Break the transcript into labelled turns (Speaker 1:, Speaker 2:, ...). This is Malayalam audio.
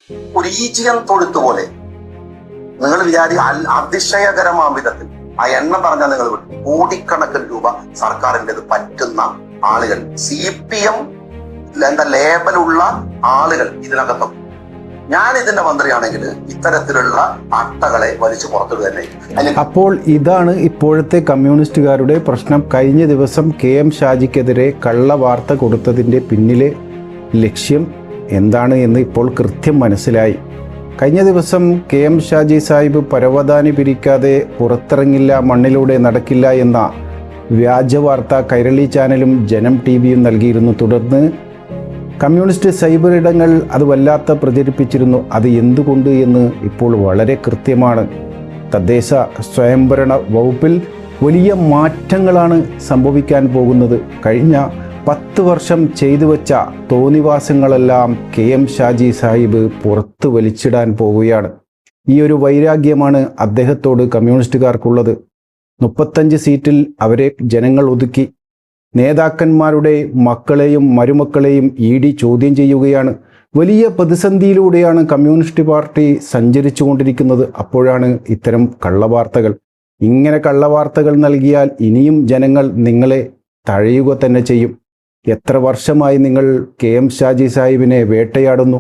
Speaker 1: ഒരു ഈജിയൻ തൊഴുത്ത് പോലെ നിങ്ങൾ അതിശയകരമായ വിധത്തിൽ ആ എണ്ണം പറഞ്ഞാൽ നിങ്ങൾ കോടിക്കണക്കിന് രൂപ സർക്കാരിൻ്റെത് പറ്റുന്ന ആളുകൾ, CPM എന്താ ലേബലുള്ള ആളുകൾ ഇതിനകത്തും. ഞാൻ ഇതിന്റെ മന്ത്രിയാണെങ്കിൽ ഇത്തരത്തിലുള്ള അട്ടകളെ വലിച്ചു പുറത്തിടുക തന്നെ.
Speaker 2: അപ്പോൾ ഇതാണ് ഇപ്പോഴത്തെ കമ്മ്യൂണിസ്റ്റുകാരുടെ പ്രശ്നം. കഴിഞ്ഞ ദിവസം KM ഷാജിക്കെതിരെ കള്ള വാർത്ത കൊടുത്തതിൻ്റെ പിന്നിലെ ലക്ഷ്യം എന്താണ് എന്ന് ഇപ്പോൾ കൃത്യം മനസ്സിലായി. കഴിഞ്ഞ ദിവസം KM ഷാജി സാഹിബ് പരവതാനി പിരിക്കാതെ പുറത്തിറങ്ങില്ല, മണ്ണിലൂടെ നടക്കില്ല എന്ന വ്യാജ വാർത്ത കൈരളി ചാനലും ജനം TVയും നൽകിയിരുന്നു. തുടർന്ന് കമ്മ്യൂണിസ്റ്റ് സൈബർ ഇടങ്ങൾ അത് വല്ലാത്ത പ്രചരിപ്പിച്ചിരുന്നു. അത് എന്തുകൊണ്ട് എന്ന് ഇപ്പോൾ വളരെ കൃത്യമാണ്. തദ്ദേശ സ്വയംഭരണ വകുപ്പിൽ വലിയ മാറ്റങ്ങളാണ് സംഭവിക്കാൻ പോകുന്നത്. കഴിഞ്ഞ 10 വർഷം ചെയ്തു വച്ച തോന്നിവാസങ്ങളെല്ലാം KM ഷാജി സാഹിബ് പുറത്ത് വലിച്ചിടാൻ പോവുകയാണ്. ഈ ഒരു വൈരാഗ്യമാണ് അദ്ദേഹത്തോട് കമ്മ്യൂണിസ്റ്റുകാർക്കുള്ളത്. 35 സീറ്റിൽ അവരെ ജനങ്ങൾ ഒതുക്കി. നേതാക്കന്മാരുടെ മക്കളെയും മരുമക്കളെയും ED ചോദ്യം ചെയ്യുകയാണ്. വലിയ പ്രതിസന്ധിയിലൂടെയാണ് കമ്മ്യൂണിസ്റ്റ് പാർട്ടി സഞ്ചരിച്ചു കൊണ്ടിരിക്കുന്നത്. അപ്പോഴാണ് ഇത്തരം കള്ളവാർത്തകൾ. ഇങ്ങനെ കള്ളവാർത്തകൾ നൽകിയാൽ ഇനിയും ജനങ്ങൾ നിങ്ങളെ തഴയുക തന്നെ ചെയ്യും. എത്ര വർഷമായി നിങ്ങൾ KM ഷാജി സാഹിബിനെ വേട്ടയാടുന്നു?